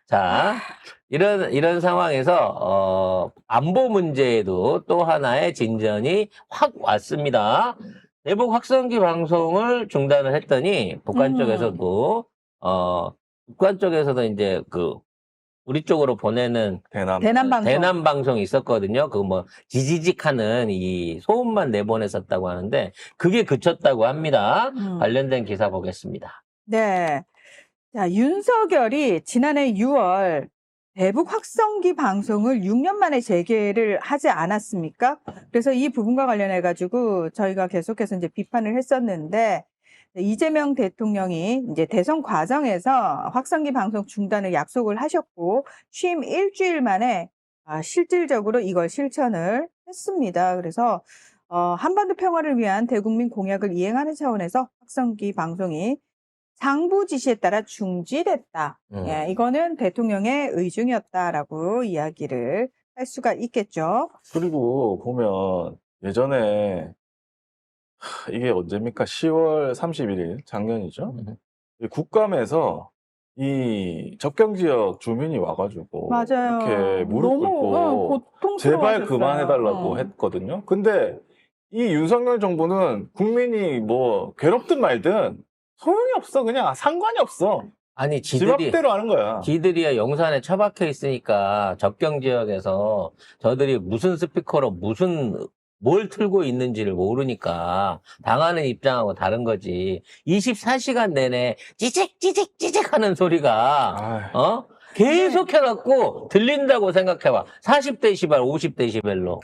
자, 이런 상황에서, 안보 문제에도 또 하나의 진전이 확 왔습니다. 대북 확성기 방송을 중단을 했더니, 북한 쪽에서도, 북한 쪽에서도 이제 우리 쪽으로 보내는 대남 방송이 있었거든요. 지지직 하는 이 소음만 내보냈었다고 하는데, 그게 그쳤다고 합니다. 관련된 기사 보겠습니다. 네. 자, 윤석열이 지난해 6월 대북 확성기 방송을 6년 만에 재개를 하지 않았습니까? 그래서 이 부분과 관련해가지고 저희가 계속해서 이제 비판을 했었는데, 이재명 대통령이 이제 대선 과정에서 확성기 방송 중단을 약속을 하셨고, 취임 일주일 만에 실질적으로 이걸 실천을 했습니다. 그래서 한반도 평화를 위한 대국민 공약을 이행하는 차원에서 확성기 방송이 장부 지시에 따라 중지됐다. 예, 이거는 대통령의 의중이었다라고 이야기를 할 수가 있겠죠. 그리고 보면 예전에 이게 언제입니까? 10월 31일 작년이죠. 국감에서 이 접경 지역 주민이 와가지고 맞아요. 이렇게 무릎 너무 꿇고 제발 고통스러워하셨어요. 그만해달라고 했거든요. 근데 이 윤석열 정부는 국민이 뭐 괴롭든 말든 소용이 없어. 그냥 상관이 없어. 아니, 집 앞대로 하는 거야. 지들이야 용산에 처박혀 있으니까 접경 지역에서 저들이 무슨 스피커로 뭘 틀고 있는지를 모르니까 당하는 입장하고 다른 거지. 24시간 내내 찌직찌직 하는 소리가, 계속 해갖고 들린다고 생각해봐. 40데시벨, 50데시벨로.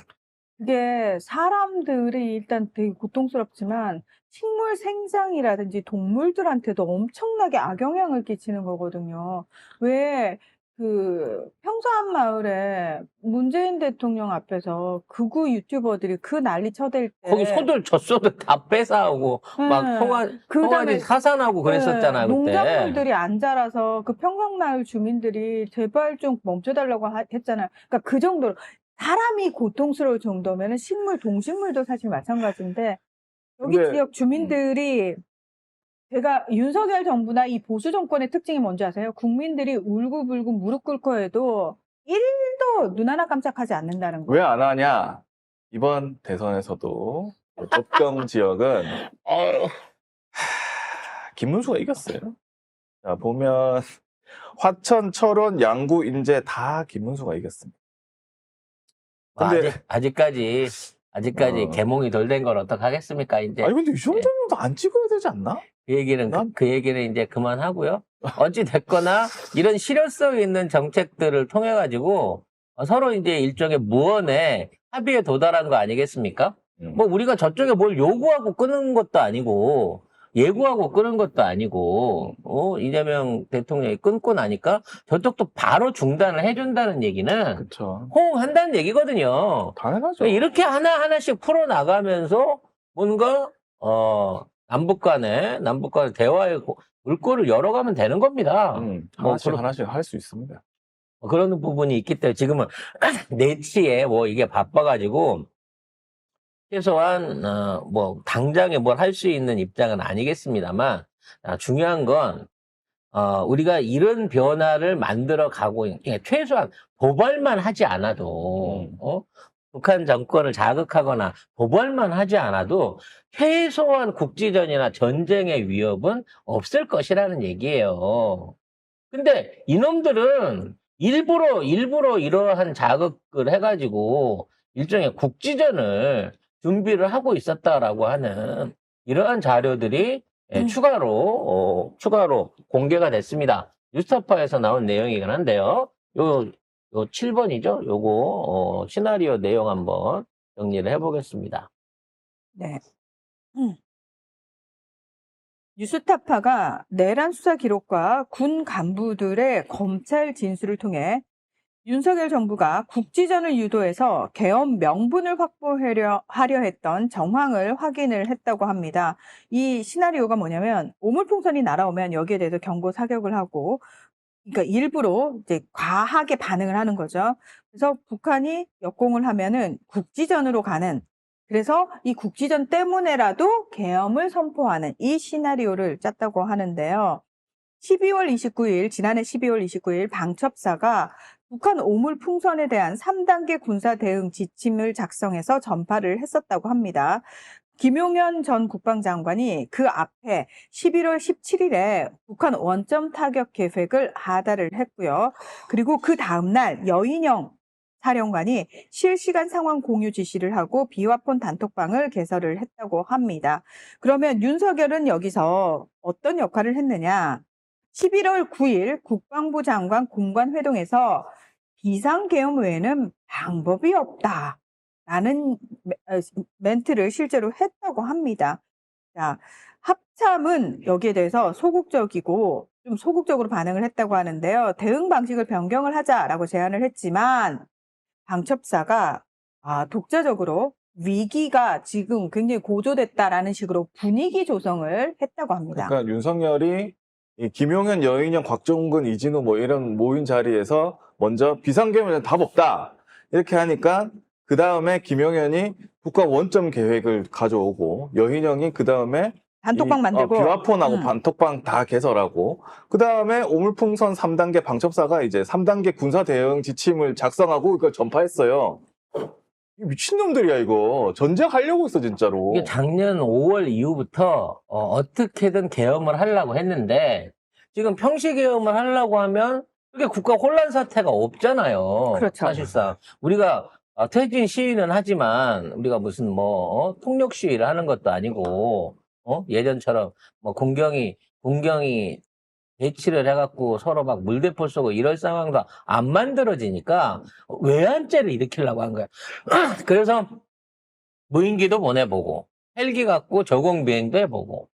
이게 사람들이 일단 되게 고통스럽지만 식물 생장이라든지 동물들한테도 엄청나게 악영향을 끼치는 거거든요. 왜 평소 한마을에 문재인 대통령 앞에서 극우 유튜버들이 그 난리 쳐댈 때 거기 젖소들 다 뺏어오고, 막 그다음에 사산하고 그랬었잖아요, 그때. 농작물들이 안 자라서 그 평강마을 주민들이 제발 좀 멈춰달라고 했잖아요. 그러니까 그 정도로 사람이 고통스러울 정도면은 동식물도 사실 마찬가지인데 여기 지역 주민들이 제가 윤석열 정부나 이 보수 정권의 특징이 뭔지 아세요? 국민들이 울고불고 무릎 꿇고 해도 1도 눈 하나 깜짝하지 않는다는 거예요. 왜 안 하냐? 이번 대선에서도 접경 지역은 김문수가 이겼어요. 자, 보면 화천, 철원, 양구, 인제 다 김문수가 이겼습니다. 근데 아직까지 개몽이 덜 된 걸 어떡하겠습니까, 이제. 아니 근데 이 정도면 안 찍어야 되지 않나? 그 얘기는 이제 그만하고요. 어찌됐거나 이런 실효성 있는 정책들을 통해가지고 서로 이제 일종의 무언의 합의에 도달한 거 아니겠습니까? 뭐 우리가 저쪽에 뭘 요구하고 끄는 것도 아니고, 예고하고 끄는 것도 아니고, 이재명 대통령이 끊고 나니까 저쪽도 바로 중단을 해준다는 얘기는 그쵸. 호응한다는 얘기거든요. 당연하죠. 이렇게 하나하나씩 풀어나가면서 뭔가, 남북 간의 대화의 물꼬를 열어가면 되는 겁니다. 하나씩 할 수 있습니다. 그런 부분이 있기 때문에 지금은 내치에 이게 바빠가지고 최소한 당장에 뭘 할 수 있는 입장은 아니겠습니다만, 중요한 건 우리가 이런 변화를 만들어 가고 최소한 도발만 하지 않아도 북한 정권을 자극하거나 도발만 하지 않아도 최소한 국지전이나 전쟁의 위협은 없을 것이라는 얘기예요. 근데 이놈들은 일부러 이러한 자극을 해가지고 일종의 국지전을 준비를 하고 있었다라고 하는 이러한 자료들이 추가로 공개가 됐습니다. 뉴스타파에서 나온 내용이긴 한데요. 요 7번이죠. 요거 시나리오 내용 한번 정리를 해보겠습니다. 네. 뉴스타파가 내란 수사 기록과 군 간부들의 검찰 진술을 통해 윤석열 정부가 국지전을 유도해서 계엄 명분을 확보하려 했던 정황을 확인을 했다고 합니다. 이 시나리오가 뭐냐면 오물풍선이 날아오면 여기에 대해서 경고 사격을 하고, 그러니까 일부러 이제 과하게 반응을 하는 거죠. 그래서 북한이 역공을 하면은 국지전으로 가는, 그래서 이 국지전 때문에라도 계엄을 선포하는 이 시나리오를 짰다고 하는데요. 지난해 12월 29일 방첩사가 북한 오물 풍선에 대한 3단계 군사 대응 지침을 작성해서 전파를 했었다고 합니다. 김용현 전 국방장관이 그 앞에 11월 17일에 북한 원점 타격 계획을 하달을 했고요. 그리고 그 다음날 여인영 사령관이 실시간 상황 공유 지시를 하고 비화폰 단톡방을 개설을 했다고 합니다. 그러면 윤석열은 여기서 어떤 역할을 했느냐? 11월 9일 국방부 장관 공관회동에서 비상계엄 외에는 방법이 없다. 라는 멘트를 실제로 했다고 합니다. 자, 합참은 여기에 대해서 소극적이고 좀 소극적으로 반응을 했다고 하는데요. 대응 방식을 변경을 하자라고 제안을 했지만 방첩사가 독자적으로 위기가 지금 굉장히 고조됐다라는 식으로 분위기 조성을 했다고 합니다. 그러니까 윤석열이 이 김용현, 여인영, 곽종근, 이진우 뭐 이런 모인 자리에서 먼저 비상계엄에는 답 없다 이렇게 하니까 그 다음에 김용현이 국가 원점 계획을 가져오고 여인영이 그 다음에 단톡방 만들고 비화폰하고 단톡방 다 개설하고 그 다음에 오물풍선 3단계 방첩사가 이제 3단계 군사 대응 지침을 작성하고 이걸 전파했어요. 미친놈들이야 이거. 전쟁하려고 했어 진짜로. 이게 작년 5월 이후부터 어떻게든 계엄을 하려고 했는데 지금 평시 계엄을 하려고 하면 그게 국가 혼란 사태가 없잖아요. 그렇죠. 사실상 우리가 퇴진 시위는 하지만 우리가 무슨 뭐 폭력 시위를 하는 것도 아니고 예전처럼 뭐 공경이 배치를 해갖고 서로 막 물대포 쏘고 이럴 상황도 안 만들어지니까 외환죄를 일으키려고 한 거야. 그래서 무인기도 보내보고 헬기 갖고 저공 비행도 해보고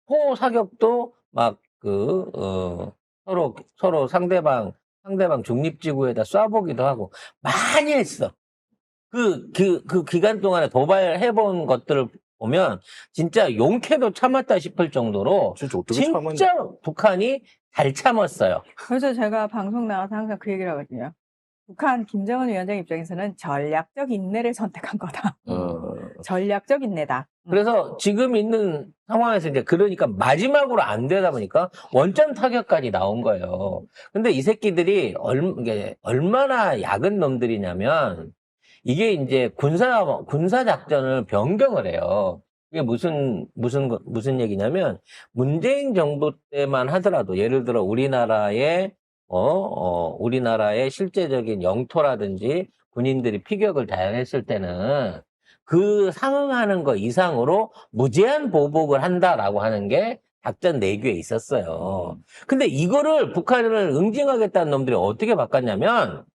포 사격도 막 서로 상대방 중립지구에다 쏴보기도 하고 많이 했어. 그 기간 동안에 도발해본 것들을 보면 진짜 용케도 참았다 싶을 정도로 진짜 어떻게 참았냐. 진짜 북한이 잘 참았어요. 그래서 제가 방송 나가서 항상 그 얘기를 하거든요. 북한 김정은 위원장 입장에서는 전략적 인내를 선택한 거다. 전략적 인내다. 그래서 지금 있는 상황에서 이제 그러니까 마지막으로 안 되다 보니까 원점 타격까지 나온 거예요. 근데 이 새끼들이 이게 얼마나 약은 놈들이냐면 이게 이제 군사 작전을 변경을 해요. 이게 무슨 얘기냐면 문재인 정부 때만 하더라도 예를 들어 우리나라의 실제적인 영토라든지 군인들이 피격을 당했을 때는 그 상응하는 거 이상으로 무제한 보복을 한다라고 하는 게 작전 내규에 있었어요. 근데 이거를 북한을 응징하겠다는 놈들이 어떻게 바꿨냐면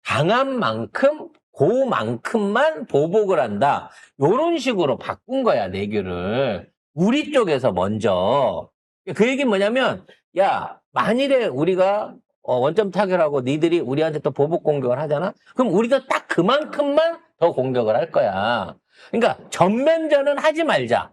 강한 만큼 그만큼만 보복을 한다. 요런 식으로 바꾼 거야, 내규를. 우리 쪽에서 먼저. 그 얘기는 뭐냐면, 야, 만일에 우리가 원점 타결하고 니들이 우리한테 또 보복 공격을 하잖아? 그럼 우리도 딱 그만큼만 더 공격을 할 거야. 그러니까 전면전은 하지 말자.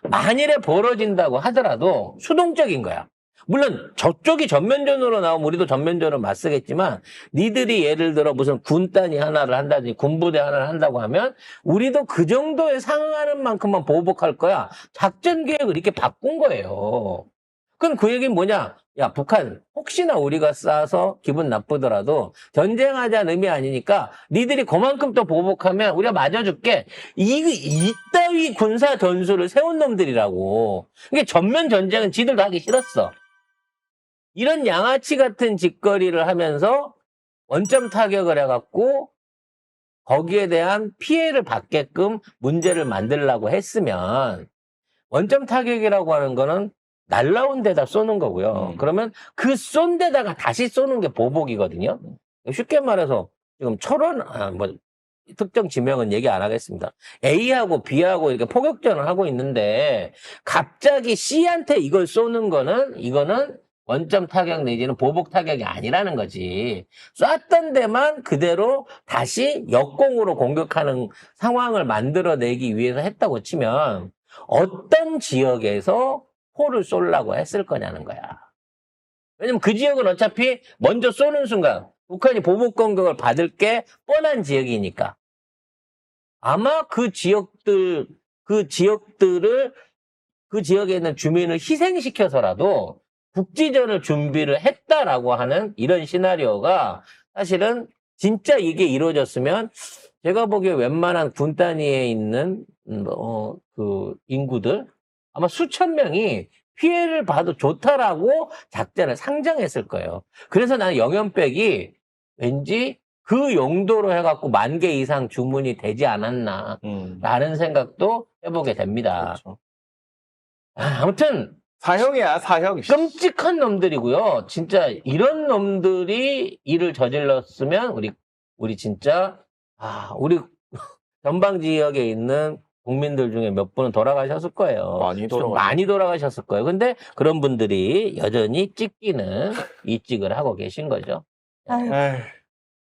만일에 벌어진다고 하더라도 수동적인 거야. 물론 저쪽이 전면전으로 나오면 우리도 전면전을 맞서겠지만 니들이 예를 들어 무슨 군단위 하나를 한다든지 군부대 하나를 한다고 하면 우리도 그 정도에 상응하는 만큼만 보복할 거야. 작전 계획을 이렇게 바꾼 거예요. 그럼 그 얘기는 뭐냐? 야, 북한 혹시나 우리가 쏴서 기분 나쁘더라도 전쟁하자는 의미 아니니까 니들이 그만큼 또 보복하면 우리가 맞아줄게. 이따위 군사 전술을 세운 놈들이라고. 이게 전면 전쟁은 지들도 하기 싫었어. 이런 양아치 같은 짓거리를 하면서 원점 타격을 해갖고 거기에 대한 피해를 받게끔 문제를 만들려고 했으면 원점 타격이라고 하는 거는 날라온 데다 쏘는 거고요. 그러면 그 쏜 데다가 다시 쏘는 게 보복이거든요. 쉽게 말해서 지금 특정 지명은 얘기 안 하겠습니다. A하고 B하고 이렇게 포격전을 하고 있는데 갑자기 C한테 이걸 쏘는 이거는 원점 타격 내지는 보복 타격이 아니라는 거지. 쐈던 데만 그대로 다시 역공으로 공격하는 상황을 만들어내기 위해서 했다고 치면 어떤 지역에서 포를 쏘려고 했을 거냐는 거야. 왜냐면 그 지역은 어차피 먼저 쏘는 순간 북한이 보복 공격을 받을 게 뻔한 지역이니까. 아마 그 지역에 있는 주민을 희생시켜서라도 국지전을 준비를 했다라고 하는 이런 시나리오가 사실은 진짜 이게 이루어졌으면 제가 보기에 웬만한 군 단위에 있는 그 인구들 아마 수천 명이 피해를 봐도 좋다라고 작전을 상정했을 거예요. 그래서 나는 영연백이 왠지 그 용도로 해갖고 10,000개 이상 주문이 되지 않았나라는 생각도 해보게 됩니다. 그렇죠. 아무튼 사형이야, 사형. 끔찍한 놈들이고요. 진짜 이런 놈들이 일을 저질렀으면 우리 진짜 우리 전방 지역에 있는 국민들 중에 몇 분은 돌아가셨을 거예요. 좀 많이 돌아가셨을 거예요. 근데 그런 분들이 여전히 찍기는 이찍을 하고 계신 거죠. 아유, 에이.